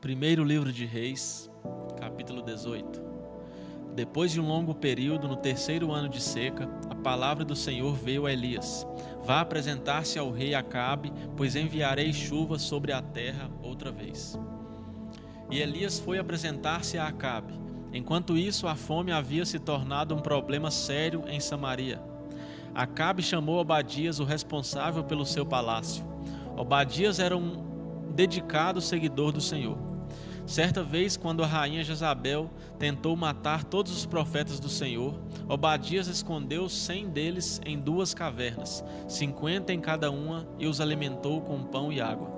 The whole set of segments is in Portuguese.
Primeiro livro de Reis, capítulo 18. Depois de um longo período, no terceiro ano de seca, a palavra do Senhor veio a Elias: Vá apresentar-se ao rei Acabe, pois enviarei chuva sobre a terra outra vez. E Elias foi apresentar-se a Acabe. Enquanto isso, a fome havia se tornado um problema sério em Samaria. Acabe chamou Obadias, o responsável pelo seu palácio. Obadias era um dedicado seguidor do Senhor. Certa vez, quando a rainha Jezabel tentou matar todos os profetas do Senhor, Obadias escondeu 100 deles em 2 cavernas, 50 em cada uma, e os alimentou com pão e água.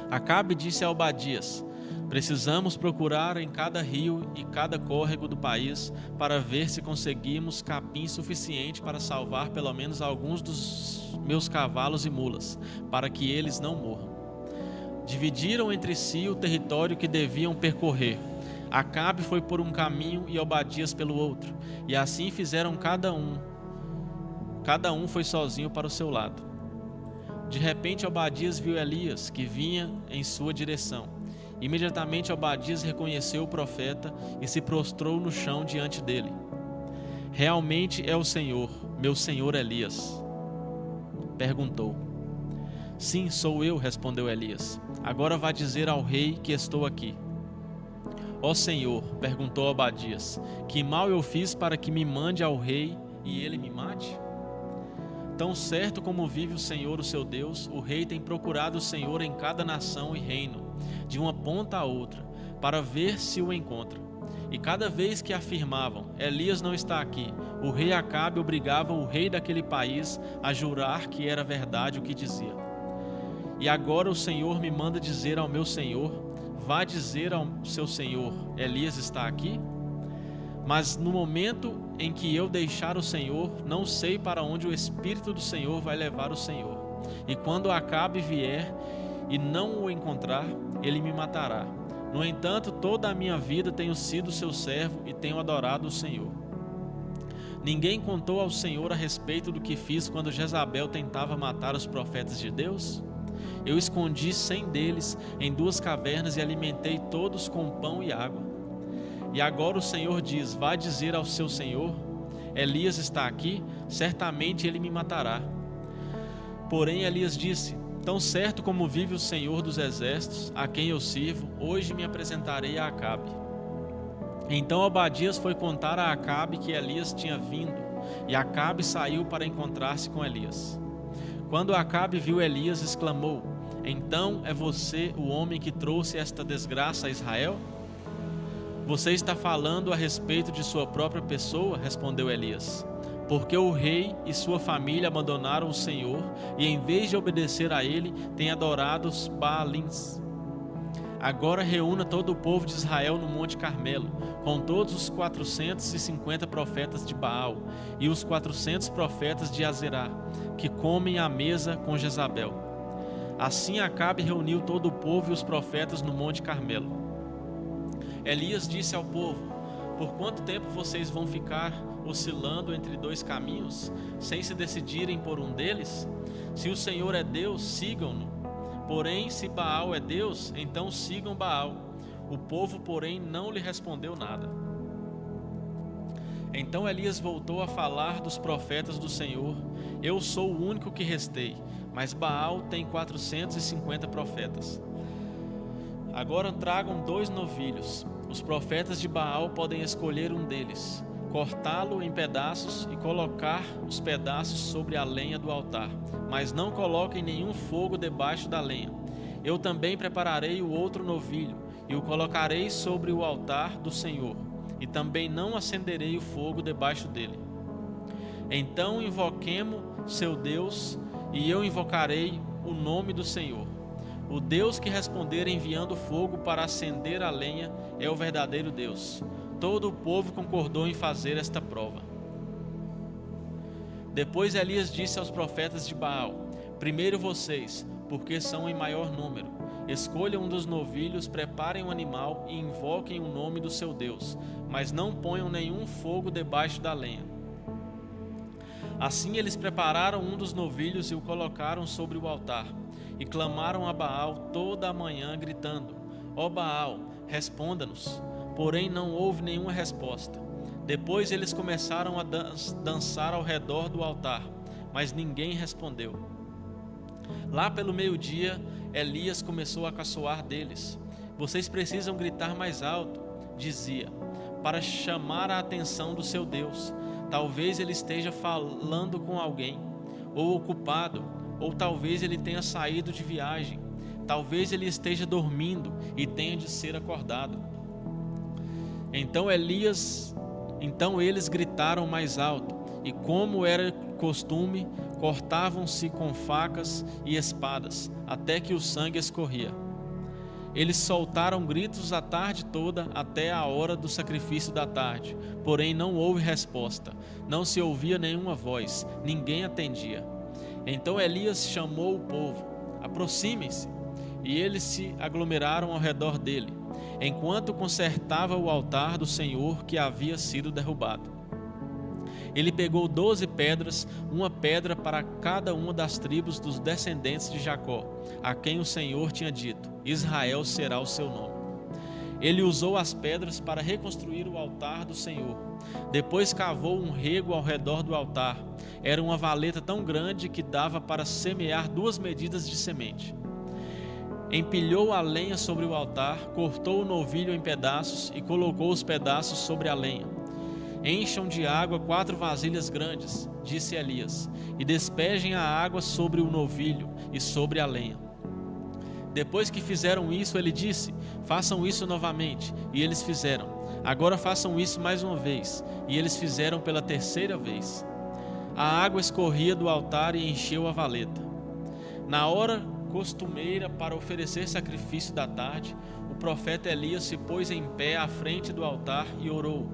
Acabe disse a Obadias: Precisamos procurar em cada rio e cada córrego do país para ver se conseguimos capim suficiente para salvar pelo menos alguns dos meus cavalos e mulas, para que eles não morram. Dividiram entre si o território que deviam percorrer. Acabe foi por um caminho e Obadias pelo outro, e assim fizeram cada um. Cada um foi sozinho para o seu lado. De repente Obadias viu Elias, que vinha em sua direção. Imediatamente Obadias reconheceu o profeta e se prostrou no chão diante dele. Realmente é o Senhor, meu senhor Elias? Perguntou. Sim, sou eu, respondeu Elias. Agora vá dizer ao rei que estou aqui. Ó Senhor, perguntou Obadias, que mal eu fiz para que me mande ao rei e ele me mate? Tão certo como vive o Senhor, o seu Deus, o rei tem procurado o Senhor em cada nação e reino, de uma ponta a outra, para ver se o encontra. E cada vez que afirmavam, Elias não está aqui, o rei Acabe obrigava o rei daquele país a jurar que era verdade o que dizia. E agora o Senhor me manda dizer ao meu senhor: vá dizer ao seu senhor, Elias está aqui? Mas no momento em que eu deixar o Senhor, não sei para onde o Espírito do Senhor vai levar o Senhor. E quando Acabe vier e não o encontrar, ele me matará. No entanto, toda a minha vida tenho sido seu servo e tenho adorado o Senhor. Ninguém contou ao Senhor a respeito do que fiz quando Jezabel tentava matar os profetas de Deus? Eu escondi 100 deles em 2 cavernas e alimentei todos com pão e água. E agora o Senhor diz: vá dizer ao seu senhor, Elias está aqui, certamente ele me matará. Porém Elias disse: tão certo como vive o Senhor dos exércitos, a quem eu sirvo, hoje me apresentarei a Acabe. Então Obadias foi contar a Acabe que Elias tinha vindo, e Acabe saiu para encontrar-se com Elias. Quando Acabe viu Elias, exclamou: então é você o homem que trouxe esta desgraça a Israel? Você está falando a respeito de sua própria pessoa? Respondeu Elias. Porque o rei e sua família abandonaram o Senhor e em vez de obedecer a ele, têm adorado os Baalins. Agora reúna todo o povo de Israel no Monte Carmelo, com todos os 450 profetas de Baal e os 400 profetas de Azerá, que comem à mesa com Jezabel. Assim Acabe reuniu todo o povo e os profetas no Monte Carmelo. Elias disse ao povo: por quanto tempo vocês vão ficar oscilando entre 2 caminhos, sem se decidirem por um deles? Se o Senhor é Deus, sigam-no. Porém, se Baal é Deus, então sigam Baal. O povo, porém, não lhe respondeu nada. Então Elias voltou a falar dos profetas do Senhor: eu sou o único que restei, mas Baal tem 450 profetas. Agora tragam 2 novilhos. Os profetas de Baal podem escolher um deles, cortá-lo em pedaços e colocar os pedaços sobre a lenha do altar, mas não coloquem nenhum fogo debaixo da lenha. Eu também prepararei o outro novilho e o colocarei sobre o altar do Senhor, e também não acenderei o fogo debaixo dele. Então invoquemo seu Deus, e eu invocarei o nome do Senhor. O Deus que responder enviando fogo para acender a lenha é o verdadeiro Deus. Todo o povo concordou em fazer esta prova. Depois Elias disse aos profetas de Baal: primeiro vocês, porque são em maior número, escolham um dos novilhos, preparem um animal e invoquem o nome do seu Deus, mas não ponham nenhum fogo debaixo da lenha. Assim eles prepararam um dos novilhos e o colocaram sobre o altar, e clamaram a Baal toda a manhã, gritando: Ó Baal, responda-nos. Porém não houve nenhuma resposta. Depois eles começaram a dançar ao redor do altar, mas ninguém respondeu. Lá pelo meio-dia, Elias começou a caçoar deles. Vocês precisam gritar mais alto, dizia, para chamar a atenção do seu Deus. Talvez ele esteja falando com alguém, ou ocupado, ou talvez ele tenha saído de viagem. Talvez ele esteja dormindo e tenha de ser acordado. Então eles gritaram mais alto, e como era costume, cortavam-se com facas e espadas, até que o sangue escorria. Eles soltaram gritos a tarde toda até a hora do sacrifício da tarde, porém não houve resposta, não se ouvia nenhuma voz, ninguém atendia. Então Elias chamou o povo: aproximem-se, e eles se aglomeraram ao redor dele, enquanto consertava o altar do Senhor que havia sido derrubado. Ele pegou 12 pedras, uma pedra para cada uma das tribos dos descendentes de Jacó, a quem o Senhor tinha dito: Israel será o seu nome. Ele usou as pedras para reconstruir o altar do Senhor. Depois cavou um rego ao redor do altar. Era uma valeta tão grande que dava para semear 2 medidas de semente. Empilhou a lenha sobre o altar, cortou o novilho em pedaços e colocou os pedaços sobre a lenha. Encham de água 4 vasilhas grandes, disse Elias, e despejem a água sobre o novilho e sobre a lenha. Depois que fizeram isso, ele disse: façam isso novamente, e eles fizeram. Agora façam isso mais uma vez, e eles fizeram pela 3ª vez. A água escorria do altar e encheu a valeta. Na hora costumeira para oferecer sacrifício da tarde, o profeta Elias se pôs em pé à frente do altar e orou: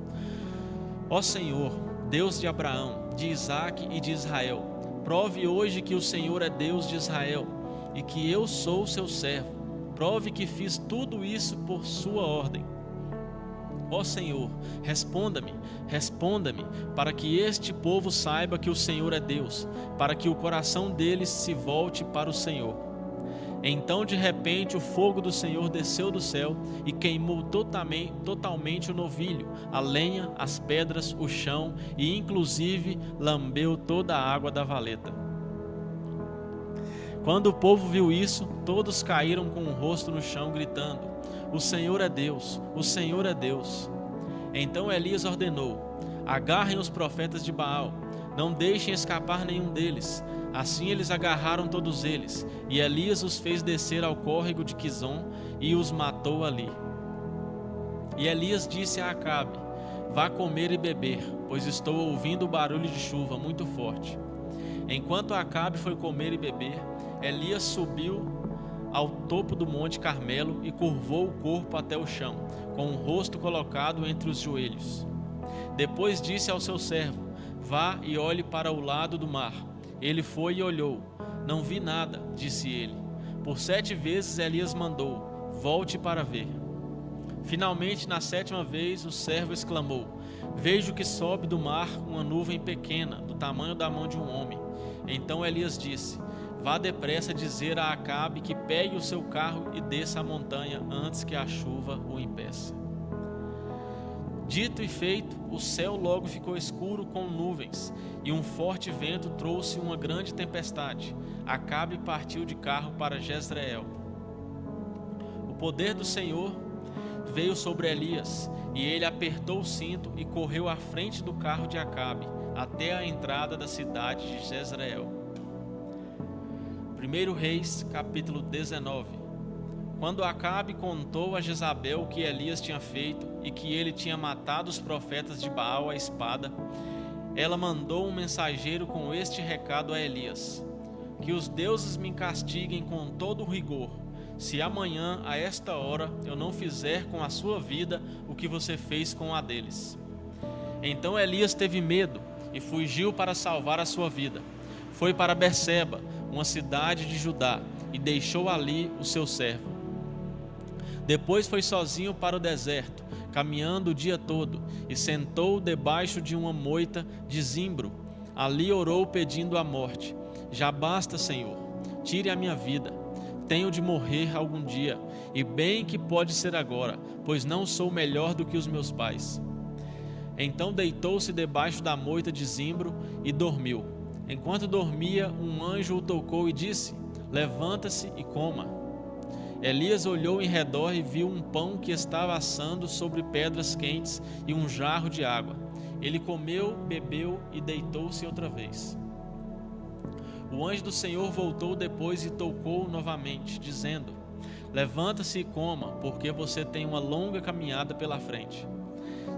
Ó Senhor, Deus de Abraão, de Isaque e de Israel, prove hoje que o Senhor é Deus de Israel e que eu sou seu servo. Prove que fiz tudo isso por sua ordem. Ó Senhor, responda-me, para que este povo saiba que o Senhor é Deus, para que o coração deles se volte para o Senhor. Então de repente o fogo do Senhor desceu do céu e queimou totalmente o novilho, a lenha, as pedras, o chão e inclusive lambeu toda a água da valeta. Quando o povo viu isso, todos caíram com o rosto no chão gritando: O Senhor é Deus, o Senhor é Deus. Então Elias ordenou: agarrem os profetas de Baal, não deixem escapar nenhum deles. Assim eles agarraram todos eles, e Elias os fez descer ao córrego de Quizon e os matou ali. E Elias disse a Acabe: vá comer e beber, pois estou ouvindo o barulho de chuva muito forte. Enquanto Acabe foi comer e beber, Elias subiu ao topo do monte Carmelo e curvou o corpo até o chão, com o rosto colocado entre os joelhos. Depois disse ao seu servo: vá e olhe para o lado do mar. Ele foi e olhou. Não vi nada, disse ele. Por 7 vezes Elias mandou: volte para ver. Finalmente, na 7ª vez, o servo exclamou: vejo que sobe do mar uma nuvem pequena, do tamanho da mão de um homem. Então Elias disse: vá depressa dizer a Acabe que pegue o seu carro e desça a montanha antes que a chuva o impeça. Dito e feito, o céu logo ficou escuro com nuvens, e um forte vento trouxe uma grande tempestade. Acabe partiu de carro para Jezreel. O poder do Senhor veio sobre Elias, e ele apertou o cinto e correu à frente do carro de Acabe, até a entrada da cidade de Jezreel. 1 Reis, capítulo 19. Quando Acabe contou a Jezabel o que Elias tinha feito e que ele tinha matado os profetas de Baal à espada, ela mandou um mensageiro com este recado a Elias: que os deuses me castiguem com todo o rigor, se amanhã, a esta hora, eu não fizer com a sua vida o que você fez com a deles. Então Elias teve medo e fugiu para salvar a sua vida. Foi para Berseba, uma cidade de Judá, e deixou ali o seu servo. Depois foi sozinho para o deserto, caminhando o dia todo, e sentou debaixo de uma moita de zimbro. Ali orou pedindo a morte: já basta, Senhor, tire a minha vida. tenho de morrer algum dia, e bem que pode ser agora, pois não sou melhor do que os meus pais. Então deitou-se debaixo da moita de zimbro e dormiu. Enquanto dormia, um anjo o tocou e disse: levanta-se e coma. Elias olhou em redor e viu um pão que estava assando sobre pedras quentes e um jarro de água. Ele comeu, bebeu e deitou-se outra vez. O anjo do Senhor voltou depois e tocou novamente, dizendo: levanta-se e coma, porque você tem uma longa caminhada pela frente.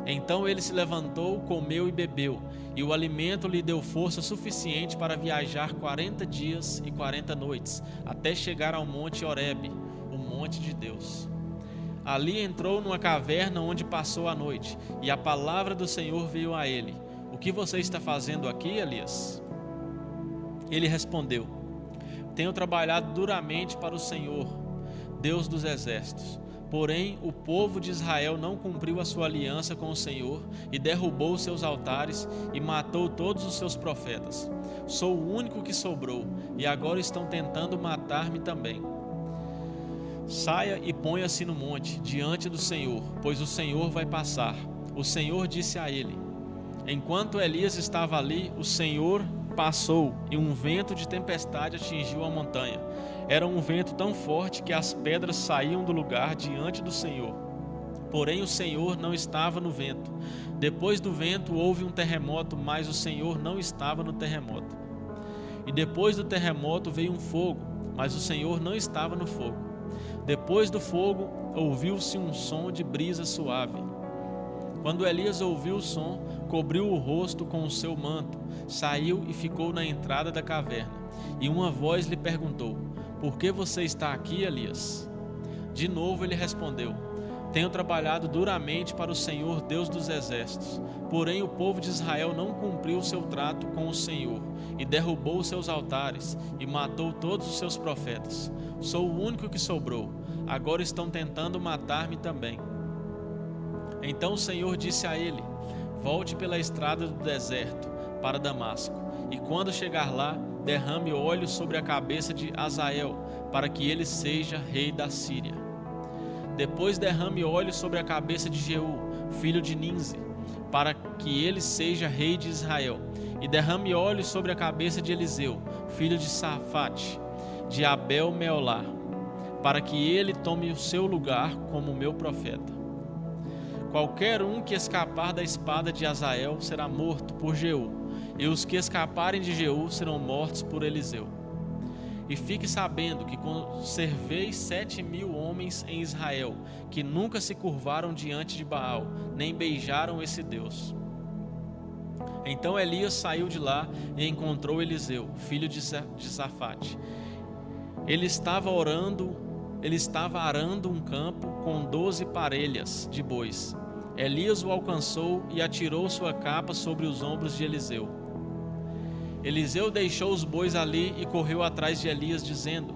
Então ele se levantou, comeu e bebeu, e o alimento lhe deu força suficiente para viajar 40 dias e 40 noites, até chegar ao monte Horebe, o monte de Deus. Ali entrou numa caverna onde passou a noite, e a palavra do Senhor veio a ele: o que você está fazendo aqui, Elias? Ele respondeu: tenho trabalhado duramente para o Senhor, Deus dos exércitos. Porém, o povo de Israel não cumpriu a sua aliança com o Senhor e derrubou seus altares e matou todos os seus profetas. Sou o único que sobrou, e agora estão tentando matar-me também. Saia e ponha-se no monte, diante do Senhor, pois o Senhor vai passar. O Senhor disse a ele. Enquanto Elias estava ali, o Senhor passou e um vento de tempestade atingiu a montanha. Era um vento tão forte que as pedras saíam do lugar diante do Senhor. Porém, o Senhor não estava no vento. Depois do vento houve um terremoto, mas o Senhor não estava no terremoto. E depois do terremoto veio um fogo, mas o Senhor não estava no fogo. Depois do fogo ouviu-se um som de brisa suave. Quando Elias ouviu o som, cobriu o rosto com o seu manto, saiu e ficou na entrada da caverna. E uma voz lhe perguntou: por que você está aqui, Elias? De novo ele respondeu: tenho trabalhado duramente para o Senhor, Deus dos exércitos. Porém o povo de Israel não cumpriu o seu trato com o Senhor e derrubou os seus altares e matou todos os seus profetas. Sou o único que sobrou. Agora estão tentando matar-me também. Então o Senhor disse a ele: volte pela estrada do deserto para Damasco, e quando chegar lá, derrame óleo sobre a cabeça de Azael, para que ele seja rei da Síria. Depois derrame óleo sobre a cabeça de Jeú, filho de Ninzi, para que ele seja rei de Israel. E derrame óleo sobre a cabeça de Eliseu, filho de Safate, de Abel-Meolá, para que ele tome o seu lugar como meu profeta. Qualquer um que escapar da espada de Azael será morto por Jeú, e os que escaparem de Jeú serão mortos por Eliseu. E fique sabendo que conservei 7.000 homens em Israel, que nunca se curvaram diante de Baal, nem beijaram esse Deus. Então Elias saiu de lá e encontrou Eliseu, filho de Safate. Ele estava arando um campo com 12 parelhas de bois. Elias o alcançou e atirou sua capa sobre os ombros de Eliseu. Eliseu deixou os bois ali e correu atrás de Elias, dizendo: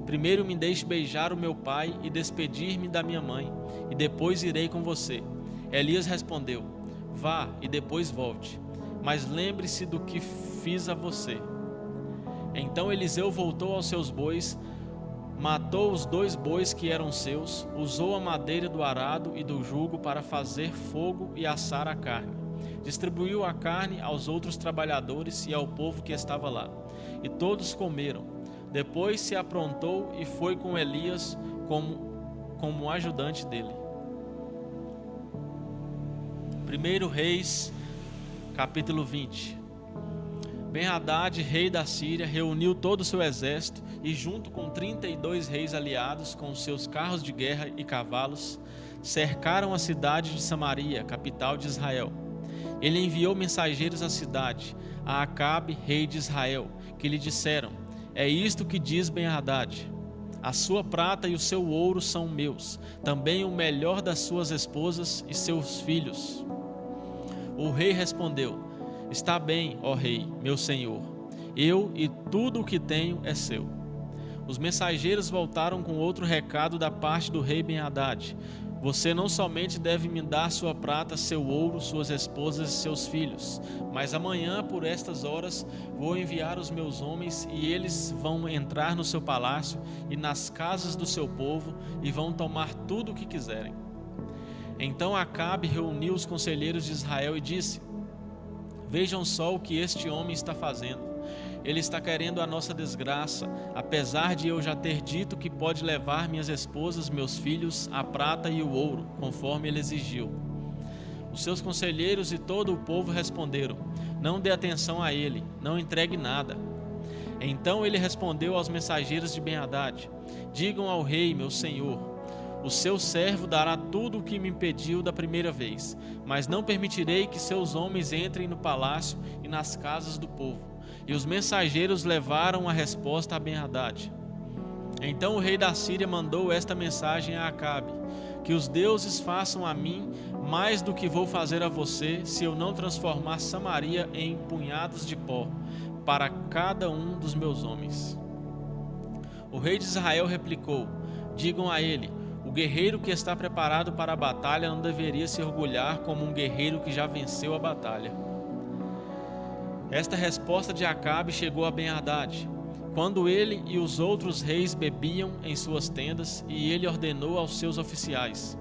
primeiro me deixe beijar o meu pai e despedir-me da minha mãe, e depois irei com você. Elias respondeu: vá e depois volte, mas lembre-se do que fiz a você. Então Eliseu voltou aos seus bois, matou os 2 bois que eram seus, usou a madeira do arado e do jugo para fazer fogo e assar a carne. Distribuiu a carne aos outros trabalhadores e ao povo que estava lá, e todos comeram. Depois se aprontou e foi com Elias como ajudante dele. 1 Reis, capítulo 20. Ben-Hadad, rei da Síria, reuniu todo o seu exército e, junto com 32 reis aliados com seus carros de guerra e cavalos, cercaram a cidade de Samaria, capital de Israel. Ele enviou mensageiros à cidade, a Acabe, rei de Israel, que lhe disseram: é isto que diz Ben-Hadad: a sua prata e o seu ouro são meus, também o melhor das suas esposas e seus filhos. O rei respondeu: está bem, ó rei, meu senhor, eu e tudo o que tenho é seu. Os mensageiros voltaram com outro recado da parte do rei Ben-Hadad: Você não somente deve me dar sua prata, seu ouro, suas esposas e seus filhos, mas amanhã, por estas horas, vou enviar os meus homens e eles vão entrar no seu palácio e nas casas do seu povo e vão tomar tudo o que quiserem. Então Acabe reuniu os conselheiros de Israel e disse: Vejam só o que este homem está fazendo. Ele está querendo a nossa desgraça, apesar de eu já ter dito que pode levar minhas esposas, meus filhos, a prata e o ouro, conforme ele exigiu. Os seus conselheiros e todo o povo responderam: Não dê atenção a ele, não entregue nada. Então ele respondeu aos mensageiros de Ben-Hadad: Digam ao rei, meu senhor: O seu servo dará tudo o que me pediu da primeira vez, mas não permitirei que seus homens entrem no palácio e nas casas do povo. E os mensageiros levaram a resposta a Ben-Hadad. Então o rei da Síria mandou esta mensagem a Acabe: Que os deuses façam a mim mais do que vou fazer a você, se eu não transformar Samaria em punhados de pó para cada um dos meus homens. O rei de Israel replicou: Digam a ele: O guerreiro que está preparado para a batalha não deveria se orgulhar como um guerreiro que já venceu a batalha. Esta resposta de Acabe chegou a Ben-Hadad, quando ele e os outros reis bebiam em suas tendas, e ele ordenou aos seus oficiais: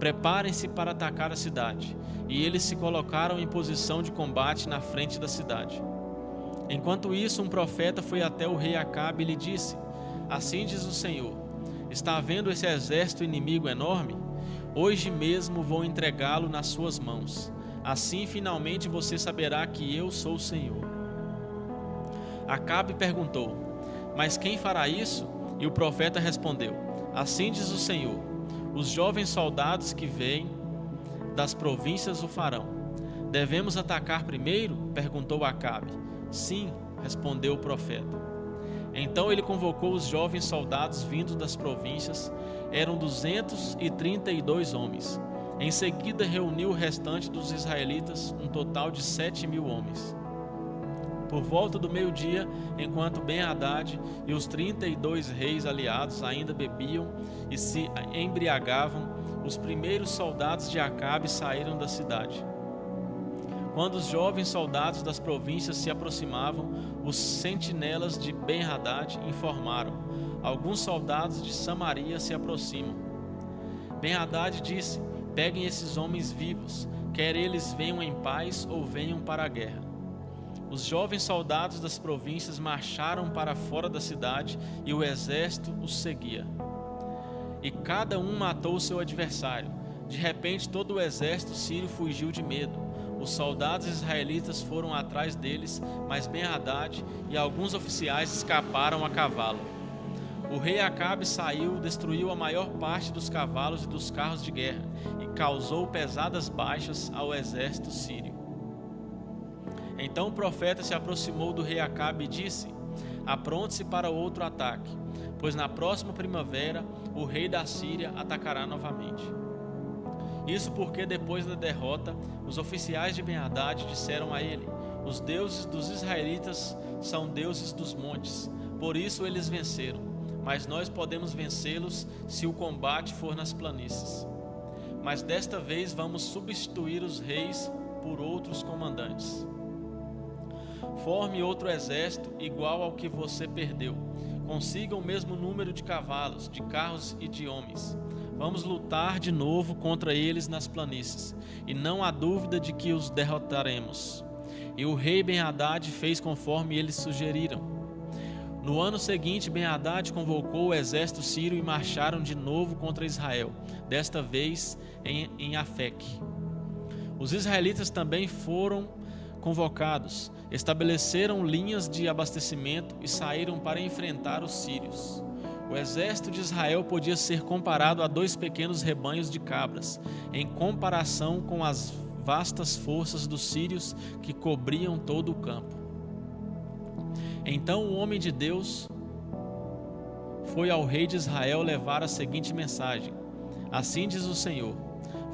Preparem-se para atacar a cidade. E eles se colocaram em posição de combate na frente da cidade. Enquanto isso, um profeta foi até o rei Acabe e lhe disse: Assim diz o Senhor: Está vendo esse exército inimigo enorme? Hoje mesmo vou entregá-lo nas suas mãos. Assim, finalmente, você saberá que eu sou o Senhor. Acabe perguntou: Mas quem fará isso? E o profeta respondeu: Assim diz o Senhor: Os jovens soldados que vêm das províncias o farão. Devemos atacar primeiro? Perguntou Acabe. Sim, respondeu o profeta. Então ele convocou os jovens soldados vindos das províncias. Eram 232 homens. Em seguida reuniu o restante dos israelitas, um total de 7.000 homens. Por volta do meio-dia, enquanto Ben-Hadad e os 32 reis aliados ainda bebiam e se embriagavam, os primeiros soldados de Acabe saíram da cidade. Quando os jovens soldados das províncias se aproximavam, os sentinelas de Ben-Hadad informaram: Alguns soldados de Samaria se aproximam. Ben-Hadad disse: Peguem esses homens vivos, quer eles venham em paz ou venham para a guerra. Os jovens soldados das províncias marcharam para fora da cidade e o exército os seguia. E cada um matou o seu adversário. De repente, todo o exército sírio fugiu de medo. Os soldados israelitas foram atrás deles, mas Ben-Hadad e alguns oficiais escaparam a cavalo. O rei Acabe saiu, destruiu a maior parte dos cavalos e dos carros de guerra e causou pesadas baixas ao exército sírio. Então o profeta se aproximou do rei Acabe e disse: Apronte-se para outro ataque, pois na próxima primavera o rei da Síria atacará novamente. Isso porque depois da derrota, os oficiais de Ben-Hadad disseram a ele: Os deuses dos israelitas são deuses dos montes, por isso eles venceram. Mas nós podemos vencê-los se o combate for nas planícies. Mas desta vez vamos substituir os reis por outros comandantes. Forme outro exército igual ao que você perdeu. Consiga o mesmo número de cavalos, de carros e de homens. Vamos lutar de novo contra eles nas planícies, e não há dúvida de que os derrotaremos. E o rei Ben-Hadad fez conforme eles sugeriram. No ano seguinte, Ben-Hadad convocou o exército sírio e marcharam de novo contra Israel, desta vez em Afeque. Os israelitas também foram convocados, estabeleceram linhas de abastecimento e saíram para enfrentar os sírios. O exército de Israel podia ser comparado a 2 pequenos rebanhos de cabras, em comparação com as vastas forças dos sírios que cobriam todo o campo. Então o homem de Deus foi ao rei de Israel levar a seguinte mensagem: Assim diz o Senhor: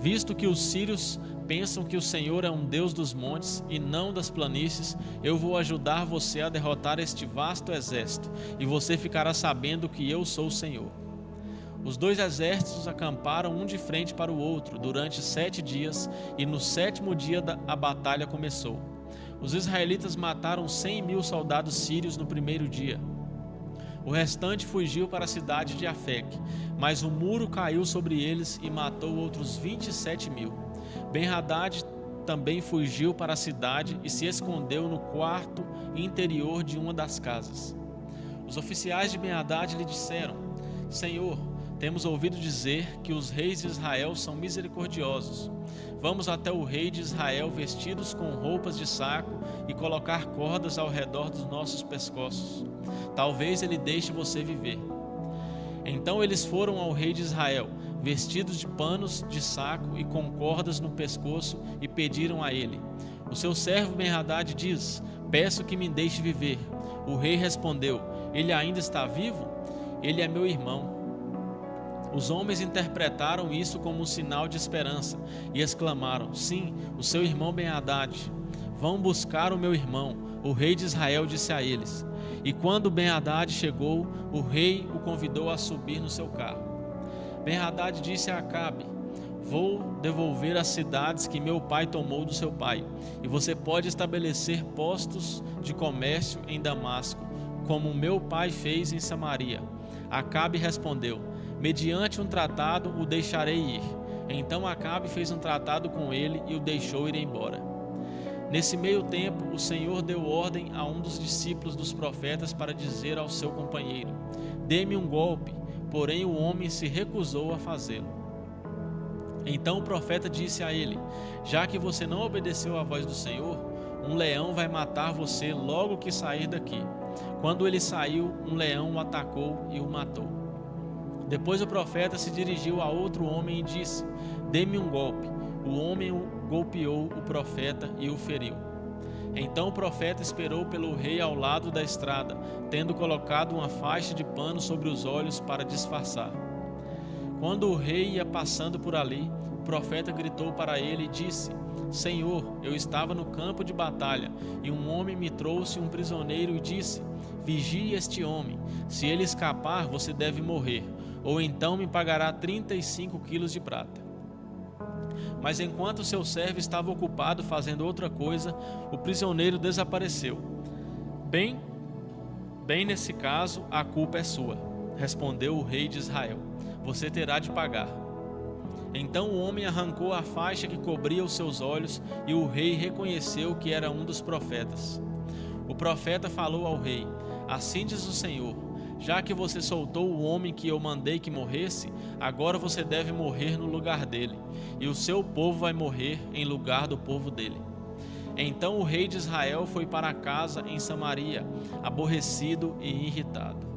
Visto que os sírios pensam que o Senhor é um Deus dos montes e não das planícies, eu vou ajudar você a derrotar este vasto exército, e você ficará sabendo que eu sou o Senhor. Os 2 exércitos acamparam um de frente para o outro durante 7 dias, e no 7º dia a batalha começou. Os israelitas mataram 100.000 soldados sírios no primeiro dia. O restante fugiu para a cidade de Afeque, mas o muro caiu sobre eles e matou outros 27.000. Ben-Hadad também fugiu para a cidade e se escondeu no quarto interior de uma das casas. Os oficiais de Ben-Hadad lhe disseram: Senhor, temos ouvido dizer que os reis de Israel são misericordiosos. Vamos até o rei de Israel vestidos com roupas de saco e colocar cordas ao redor dos nossos pescoços. Talvez ele deixe você viver. Então eles foram ao rei de Israel, vestidos de panos de saco e com cordas no pescoço, e pediram a ele. O seu servo Ben-Hadad diz: Peço que me deixe viver. O rei respondeu: Ele ainda está vivo? Ele é meu irmão. Os homens interpretaram isso como um sinal de esperança e exclamaram: Sim, o seu irmão Ben-Hadad. Vão buscar o meu irmão. O rei de Israel disse a eles. E quando Ben-Hadad chegou, o rei o convidou a subir no seu carro. Ben-Hadad disse a Acabe: Vou devolver as cidades que meu pai tomou do seu pai, e você pode estabelecer postos de comércio em Damasco, como meu pai fez em Samaria. Acabe respondeu: Mediante um tratado o deixarei ir. Então Acabe fez um tratado com ele e o deixou ir embora. Nesse meio tempo, o Senhor deu ordem a um dos discípulos dos profetas para dizer ao seu companheiro: Dê-me um golpe, porém o homem se recusou a fazê-lo. Então o profeta disse a ele: Já que você não obedeceu à voz do Senhor, um leão vai matar você logo que sair daqui. Quando ele saiu, um leão o atacou e o matou. Depois o profeta se dirigiu a outro homem e disse: Dê-me um golpe. O homem golpeou o profeta e o feriu. Então o profeta esperou pelo rei ao lado da estrada, tendo colocado uma faixa de pano sobre os olhos para disfarçar. Quando o rei ia passando por ali, o profeta gritou para ele e disse: Senhor, eu estava no campo de batalha, e um homem me trouxe um prisioneiro e disse: Vigie este homem. Se ele escapar, você deve morrer, ou então me pagará 35 quilos de prata. Mas enquanto seu servo estava ocupado fazendo outra coisa, o prisioneiro desapareceu. Bem nesse caso, a culpa é sua, respondeu o rei de Israel. Você terá de pagar. Então o homem arrancou a faixa que cobria os seus olhos, e o rei reconheceu que era um dos profetas. O profeta falou ao rei: Assim diz o Senhor: Já que você soltou o homem que eu mandei que morresse, agora você deve morrer no lugar dele, e o seu povo vai morrer em lugar do povo dele. Então o rei de Israel foi para casa em Samaria, aborrecido e irritado.